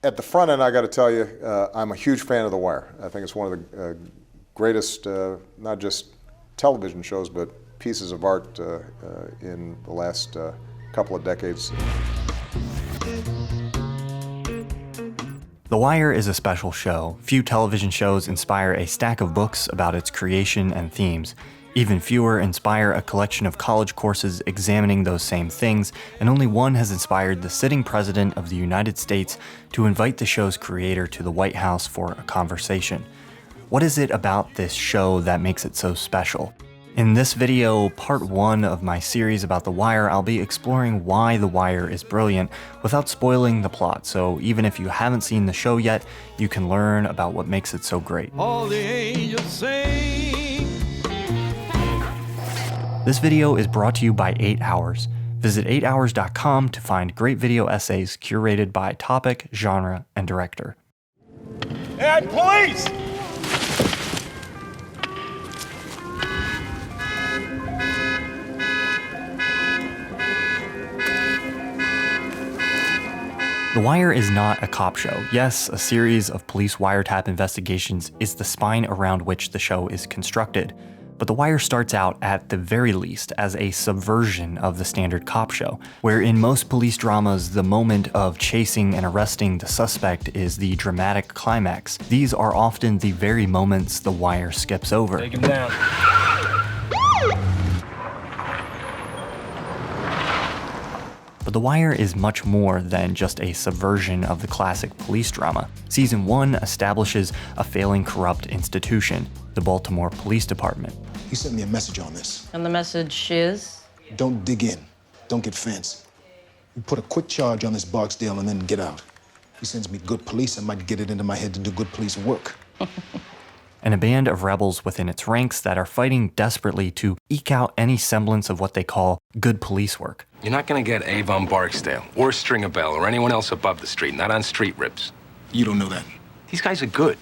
At the front end, I got to tell you, I'm a huge fan of The Wire. I think it's one of the greatest, not just television shows, but pieces of art in the last couple of decades. The Wire is a special show. Few television shows inspire a stack of books about its creation and themes. Even fewer inspire a collection of college courses examining those same things, and only one has inspired the sitting president of the United States to invite the show's creator to the White House for a conversation. What is it about this show that makes it so special? In this video, part 1 of my series about The Wire, I'll be exploring why The Wire is brilliant without spoiling the plot, so even if you haven't seen the show yet, you can learn about what makes it so great. All the angels sing. This video is brought to you by 8 Hours. Visit 8hours.com to find great video essays curated by topic, genre, and director. Hey, police! The Wire is not a cop show. Yes, a series of police wiretap investigations is the spine around which the show is constructed. But The Wire starts out, at the very least, as a subversion of the standard cop show, where in most police dramas, the moment of chasing and arresting the suspect is the dramatic climax. These are often the very moments The Wire skips over. Take him down. But The Wire is much more than just a subversion of the classic police drama. Season 1 establishes a failing corrupt institution, the Baltimore Police Department. He sent me a message on this. And the message is? Don't dig in. Don't get fancy. You put a quick charge on this Barksdale and then get out. He sends me good police, I might get it into my head to do good police work. And a band of rebels within its ranks that are fighting desperately to eke out any semblance of what they call good police work. You're not gonna get Avon Barksdale or Stringer Bell or anyone else above the street, not on street rips. You don't know that. These guys are good.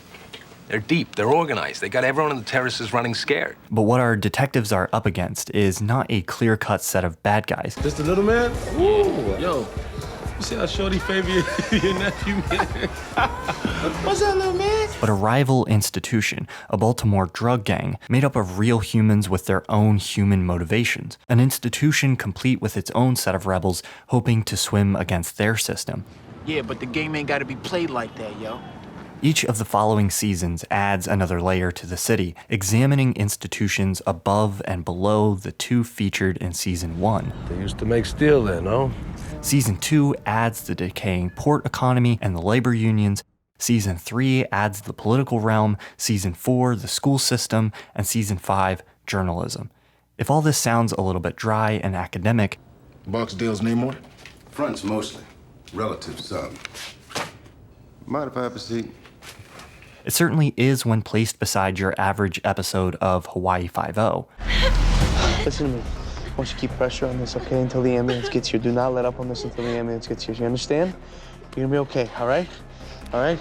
They're deep, they're organized, they got everyone on the terraces running scared. But what our detectives are up against is not a clear-cut set of bad guys. This the little man? Woo! Yo, you see how shorty favor your nephew, man? What's up, little man? But a rival institution, a Baltimore drug gang, made up of real humans with their own human motivations. An institution complete with its own set of rebels hoping to swim against their system. Yeah, but the game ain't gotta be played like that, yo. Each of the following seasons adds another layer to the city, examining institutions above and below the two featured in Season 1. They used to make steel then, no? Season 2 adds the decaying port economy and the labor unions. Season 3 adds the political realm. Season 4, the school system. And Season 5, journalism. If all this sounds a little bit dry and academic, Barksdale's name on it? Fronts mostly. Relatives some. Mind if I have a seat? it certainly is when placed beside your average episode of Hawaii Five-0. Listen to me. I want you to keep pressure on this, okay, until the ambulance gets here. Do not let up on this until the ambulance gets here. You understand? You're gonna be okay, all right? All right?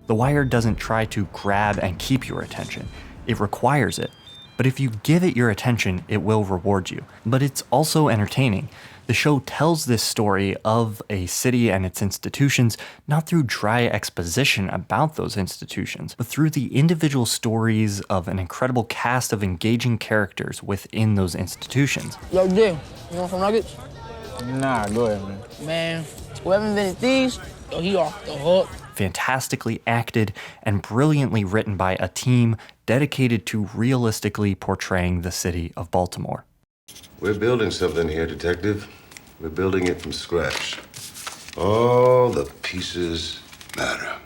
The Wire doesn't try to grab and keep your attention. It requires it. But if you give it your attention, it will reward you. But it's also entertaining. The show tells this story of a city and its institutions not through dry exposition about those institutions, but through the individual stories of an incredible cast of engaging characters within those institutions. Yo, Jim, you want some nuggets? Nah, go ahead, man. Man, whoever invented these, yo, he off the hook. Fantastically acted and brilliantly written by a team dedicated to realistically portraying the city of Baltimore. We're building something here, Detective. We're building it from scratch. All the pieces matter.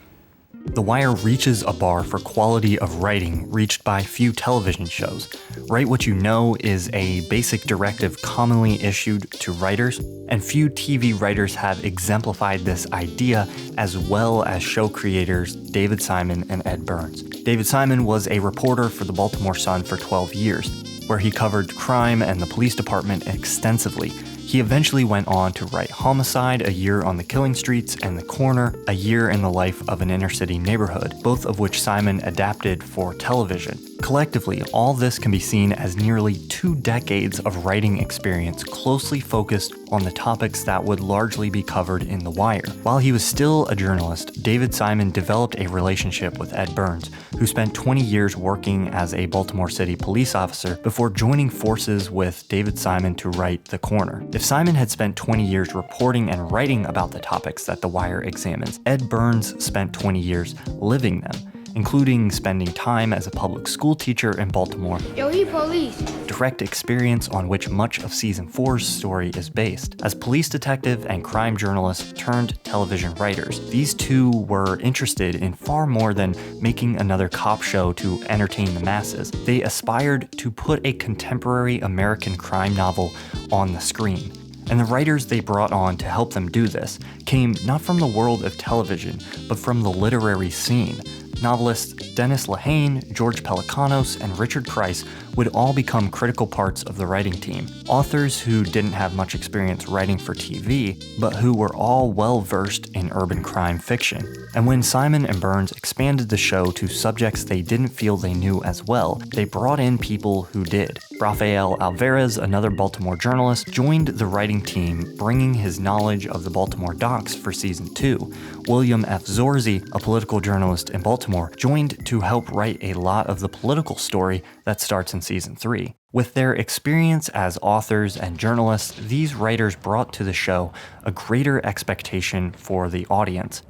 The Wire reaches a bar for quality of writing reached by few television shows. Write What You Know is a basic directive commonly issued to writers, and few TV writers have exemplified this idea as well as show creators David Simon and Ed Burns. David Simon was a reporter for the Baltimore Sun for 12 years, where he covered crime and the police department extensively. He eventually went on to write Homicide, A Year on the Killing Streets, and The Corner, A Year in the Life of an Inner City Neighborhood, both of which Simon adapted for television. Collectively, all this can be seen as nearly 2 decades of writing experience closely focused on the topics that would largely be covered in The Wire. While he was still a journalist, David Simon developed a relationship with Ed Burns, who spent 20 years working as a Baltimore City police officer before joining forces with David Simon to write The Corner. If Simon had spent 20 years reporting and writing about the topics that The Wire examines, Ed Burns spent 20 years living them, including spending time as a public school teacher in Baltimore. Yo, he police. Direct experience on which much of Season 4's story is based. As police detective and crime journalist turned television writers, these two were interested in far more than making another cop show to entertain the masses. They aspired to put a contemporary American crime novel on the screen. And the writers they brought on to help them do this came not from the world of television, but from the literary scene. Novelists Dennis Lehane, George Pelecanos, and Richard Price would all become critical parts of the writing team. Authors who didn't have much experience writing for TV, but who were all well-versed in urban crime fiction. And when Simon and Burns expanded the show to subjects they didn't feel they knew as well, they brought in people who did. Rafael Alvarez, another Baltimore journalist, joined the writing team, bringing his knowledge of the Baltimore docks for Season 2. William F. Zorzi, a political journalist in Baltimore, joined to help write a lot of the political story that starts in Season 3. With their experience as authors and journalists, these writers brought to the show a greater expectation for the audience.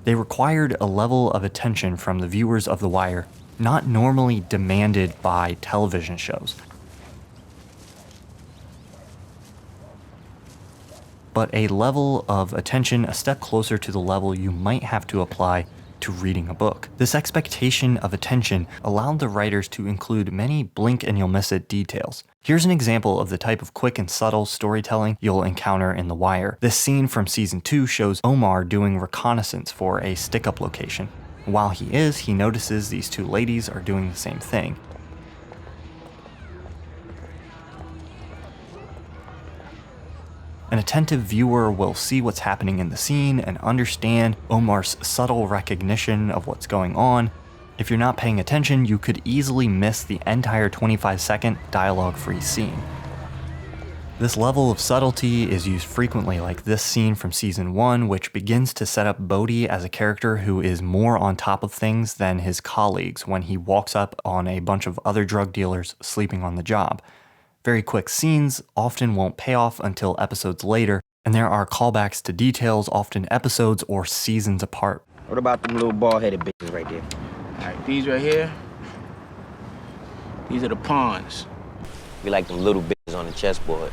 They required a level of attention from the viewers of The Wire not normally demanded by television shows, but a level of attention a step closer to the level you might have to apply to reading a book. This expectation of attention allowed the writers to include many blink-and-you'll-miss-it details. Here's an example of the type of quick and subtle storytelling you'll encounter in The Wire. This scene from Season 2 shows Omar doing reconnaissance for a stick-up location. While he notices these two ladies are doing the same thing. An attentive viewer will see what's happening in the scene and understand Omar's subtle recognition of what's going on. If you're not paying attention, you could easily miss the entire 25-second dialogue-free scene. This level of subtlety is used frequently, like this scene from Season 1, which begins to set up Bodhi as a character who is more on top of things than his colleagues when he walks up on a bunch of other drug dealers sleeping on the job. Very quick scenes often won't pay off until episodes later, and there are callbacks to details often episodes or seasons apart. What about them little bald-headed bitches right there? All right, these right here, these are the pawns. We like them little bitches on the chessboard.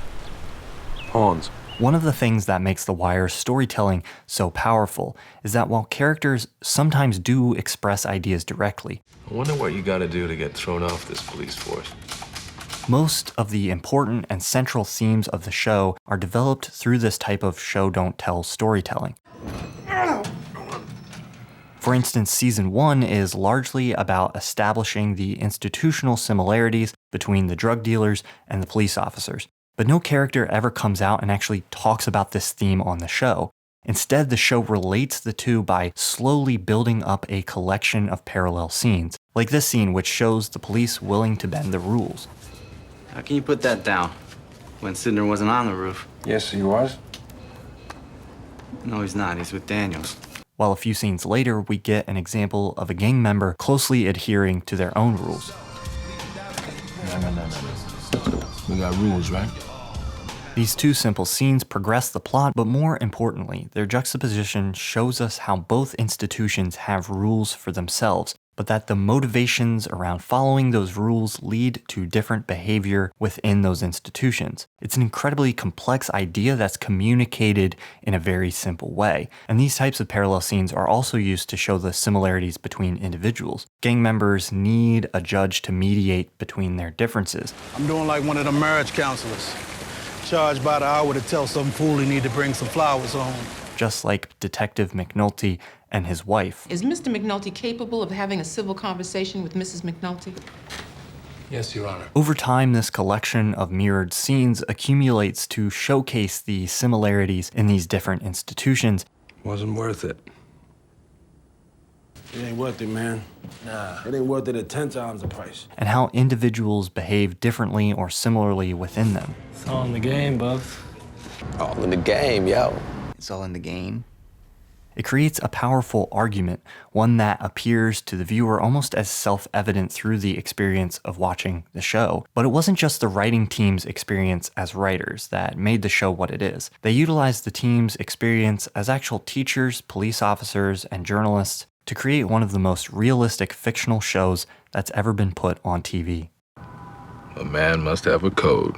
Pawns. One of the things that makes The Wire's storytelling so powerful is that while characters sometimes do express ideas directly, I wonder what you gotta do to get thrown off this police force. most of the important and central themes of the show are developed through this type of show-don't-tell storytelling. For instance, Season 1 is largely about establishing the institutional similarities between the drug dealers and the police officers. But no character ever comes out and actually talks about this theme on the show. Instead, the show relates the two by slowly building up a collection of parallel scenes, like this scene which shows the police willing to bend the rules. How can you put that down when Sidner wasn't on the roof? Yes, he was. No, he's not. He's with Daniels. While a few scenes later, we get an example of a gang member closely adhering to their own rules. No. We got rules, right? These two simple scenes progress the plot, but more importantly, their juxtaposition shows us how both institutions have rules for themselves, but that the motivations around following those rules lead to different behavior within those institutions. It's an incredibly complex idea that's communicated in a very simple way, and these types of parallel scenes are also used to show the similarities between individuals. Gang members need a judge to mediate between their differences. I'm doing like one of the marriage counselors. Charged by the hour to tell some fool he need to bring some flowers home. Just like Detective McNulty and his wife. Is Mr. McNulty capable of having a civil conversation with Mrs. McNulty? Yes, Your Honor. Over time, this collection of mirrored scenes accumulates to showcase the similarities in these different institutions Wasn't worth it. It ain't worth it, man. Nah, it ain't worth it at 10 times the price. and how individuals behave differently or similarly within them. It's all in the game, Buff. All in the game, yo. It's all in the game. It creates a powerful argument, one that appears to the viewer almost as self-evident through the experience of watching the show. But it wasn't just the writing team's experience as writers that made the show what it is. They utilized the team's experience as actual teachers, police officers, and journalists to create one of the most realistic fictional shows that's ever been put on TV. A man must have a code.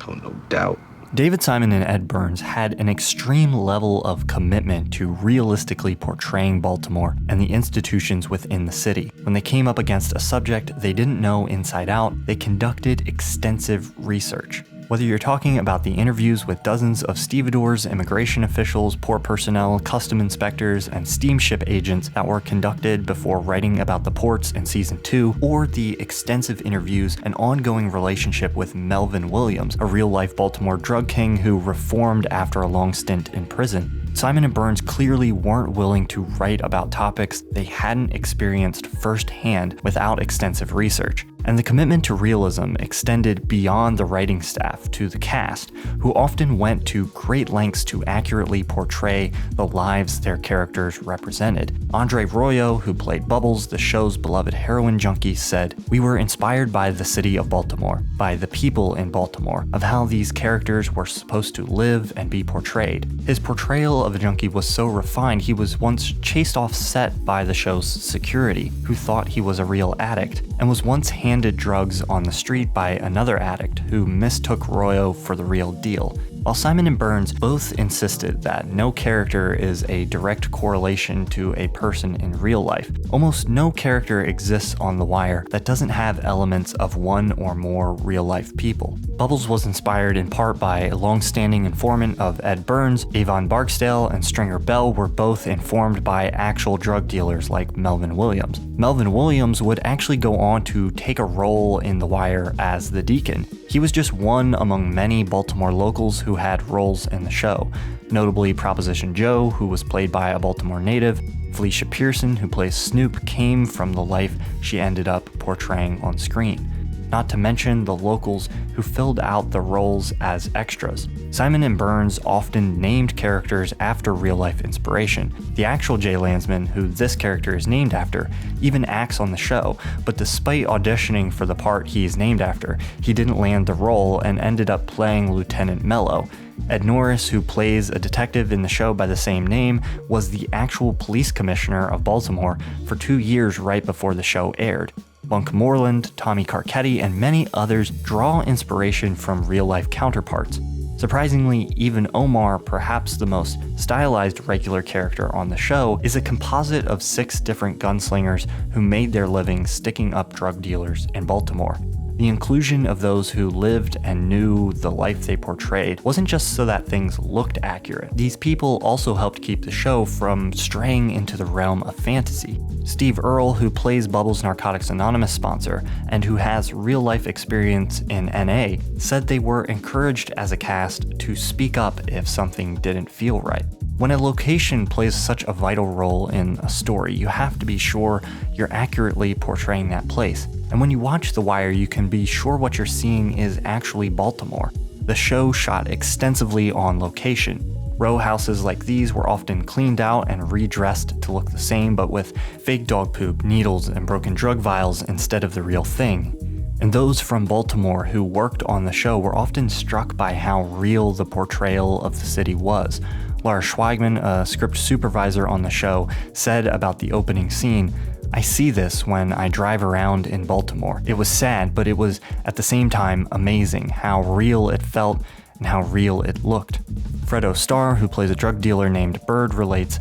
Oh, no doubt. David Simon and Ed Burns had an extreme level of commitment to realistically portraying Baltimore and the institutions within the city. When they came up against a subject they didn't know inside out, they conducted extensive research. Whether you're talking about the interviews with dozens of stevedores, immigration officials, port personnel, custom inspectors, and steamship agents that were conducted before writing about the ports in season 2, or the extensive interviews and ongoing relationship with Melvin Williams, a real-life Baltimore drug king who reformed after a long stint in prison, Simon and Burns clearly weren't willing to write about topics they hadn't experienced firsthand without extensive research. And the commitment to realism extended beyond the writing staff to the cast, who often went to great lengths to accurately portray the lives their characters represented. Andre Royo, who played Bubbles, the show's beloved heroin junkie, said, "We were inspired by the city of Baltimore, by the people in Baltimore, of how these characters were supposed to live and be portrayed." His portrayal of a junkie was so refined he was once chased off set by the show's security, who thought he was a real addict, and was once handed drugs on the street by another addict who mistook Royo for the real deal. While Simon and Burns both insisted that no character is a direct correlation to a person in real life, almost no character exists on The Wire that doesn't have elements of one or more real-life people. Bubbles was inspired in part by a long-standing informant of Ed Burns. Avon Barksdale and Stringer Bell were both informed by actual drug dealers like Melvin Williams. Melvin Williams would actually go on to take a role in The Wire as the Deacon. He was just one among many Baltimore locals who had roles in the show, notably Proposition Joe, who was played by a Baltimore native. Felicia Pearson, who plays Snoop, came from the life she ended up portraying on screen. Not to mention the locals who filled out the roles as extras. Simon and Burns often named characters after real-life inspiration. The actual Jay Landsman, who this character is named after, even acts on the show, but despite auditioning for the part he is named after, he didn't land the role and ended up playing Lieutenant Mello. Ed Norris, who plays a detective in the show by the same name, was the actual police commissioner of Baltimore for 2 years right before the show aired. Bunk Moreland, Tommy Carcetti, and many others draw inspiration from real-life counterparts. Surprisingly, even Omar, perhaps the most stylized regular character on the show, is a composite of 6 different gunslingers who made their living sticking up drug dealers in Baltimore. The inclusion of those who lived and knew the life they portrayed wasn't just so that things looked accurate. These people also helped keep the show from straying into the realm of fantasy. Steve Earle, who plays Bubbles' Narcotics Anonymous sponsor and who has real-life experience in NA, said they were encouraged as a cast to speak up if something didn't feel right. When a location plays such a vital role in a story, you have to be sure you're accurately portraying that place. And when you watch The Wire, you can be sure what you're seeing is actually Baltimore. The show shot extensively on location. Row houses like these were often cleaned out and redressed to look the same, but with fake dog poop, needles, and broken drug vials instead of the real thing. And those from Baltimore who worked on the show were often struck by how real the portrayal of the city was. Laura Schweigman, a script supervisor on the show, said about the opening scene, "I see this when I drive around in Baltimore. It was sad, but it was at the same time amazing how real it felt and how real it looked." Fredo Starr, who plays a drug dealer named Bird, relates,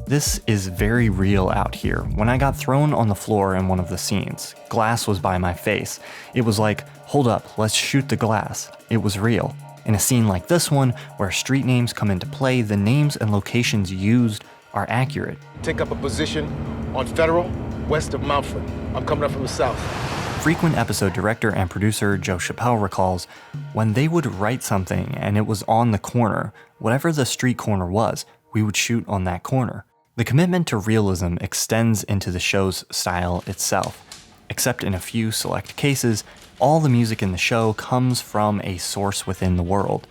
"This is very real out here. When I got thrown on the floor in one of the scenes, glass was by my face. It was like, hold up, let's shoot the glass. It was real." In a scene like this one, where street names come into play, the names and locations used are accurate. Take up a position on Federal, west of Mountford. I'm coming up from the south. Frequent episode director and producer Joe Chappelle recalls, when they would write something and it was on the corner, Whatever the street corner was, we would shoot on that corner. The commitment to realism extends into the show's style itself. Except in a few select cases, all the music in the show comes from a source within the world.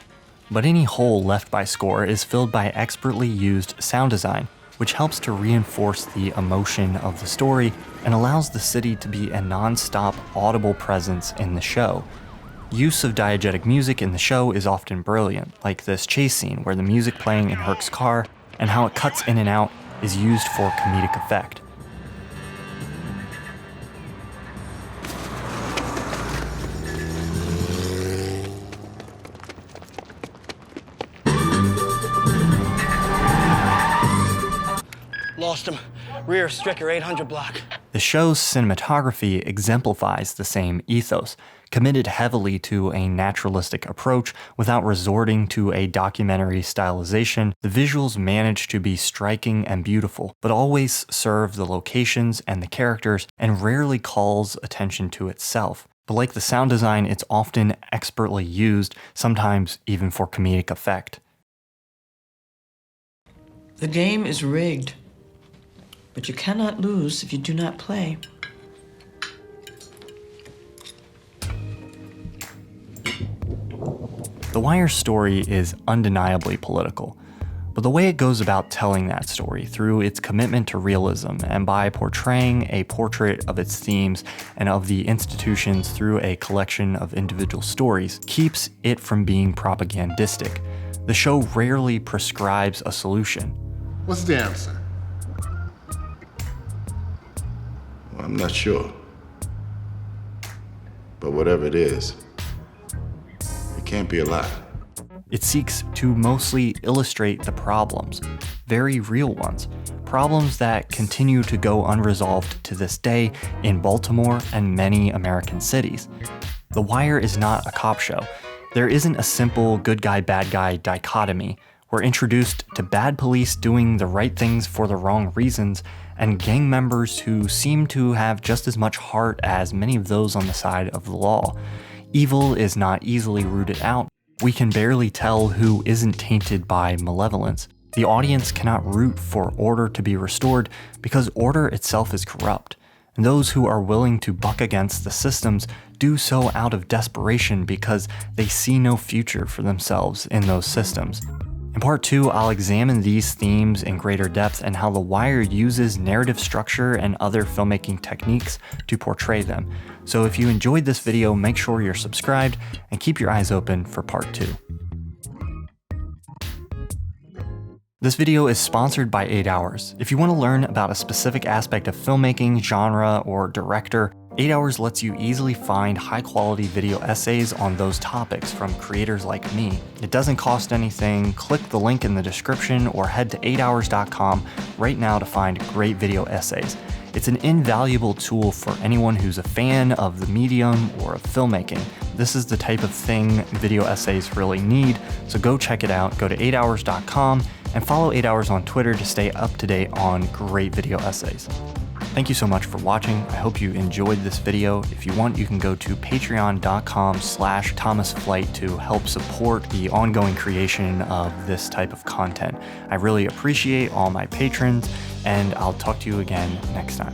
But any hole left by score is filled by expertly used sound design, which helps to reinforce the emotion of the story and allows the city to be a non-stop audible presence in the show. Use of diegetic music in the show is often brilliant, like this chase scene where the music playing in Herc's car and how it cuts in and out is used for comedic effect. Lost him. Rear, Stricker, 800 block. The show's cinematography exemplifies the same ethos, committed heavily to a naturalistic approach without resorting to a documentary stylization. The visuals manage to be striking and beautiful, but always serve the locations and the characters and rarely calls attention to itself. But like the sound design, it's often expertly used, sometimes even for comedic effect. The game is rigged, but you cannot lose if you do not play. The Wire's story is undeniably political, but the way it goes about telling that story through its commitment to realism and by portraying a portrait of its themes and of the institutions through a collection of individual stories keeps it from being propagandistic. The show rarely prescribes a solution. What's the answer? Well, I'm not sure. But whatever it is, it can't be a lie. It seeks to mostly illustrate the problems, very real ones, problems that continue to go unresolved to this day in Baltimore and many American cities. The Wire is not a cop show. There isn't a simple good guy, bad guy dichotomy. We're introduced to bad police doing the right things for the wrong reasons, and gang members who seem to have just as much heart as many of those on the side of the law. Evil is not easily rooted out. We can barely tell who isn't tainted by malevolence. The audience cannot root for order to be restored because order itself is corrupt. And those who are willing to buck against the systems do so out of desperation because they see no future for themselves in those systems. In part 2, I'll examine these themes in greater depth and how The Wire uses narrative structure and other filmmaking techniques to portray them. So if you enjoyed this video, make sure you're subscribed and keep your eyes open for part 2. This video is sponsored by 8 Hours. If you want to learn about a specific aspect of filmmaking, genre, or director, 8 Hours lets you easily find high-quality video essays on those topics from creators like me. It doesn't cost anything. Click the link in the description or head to 8hours.com right now to find great video essays. It's an invaluable tool for anyone who's a fan of the medium or of filmmaking. This is the type of thing video essays really need, so go check it out. Go to 8hours.com and follow 8 Hours on Twitter to stay up to date on great video essays. Thank you so much for watching. I hope you enjoyed this video. If you want, you can go to patreon.com/ThomasFlight to help support the ongoing creation of this type of content. I really appreciate all my patrons, and I'll talk to you again next time.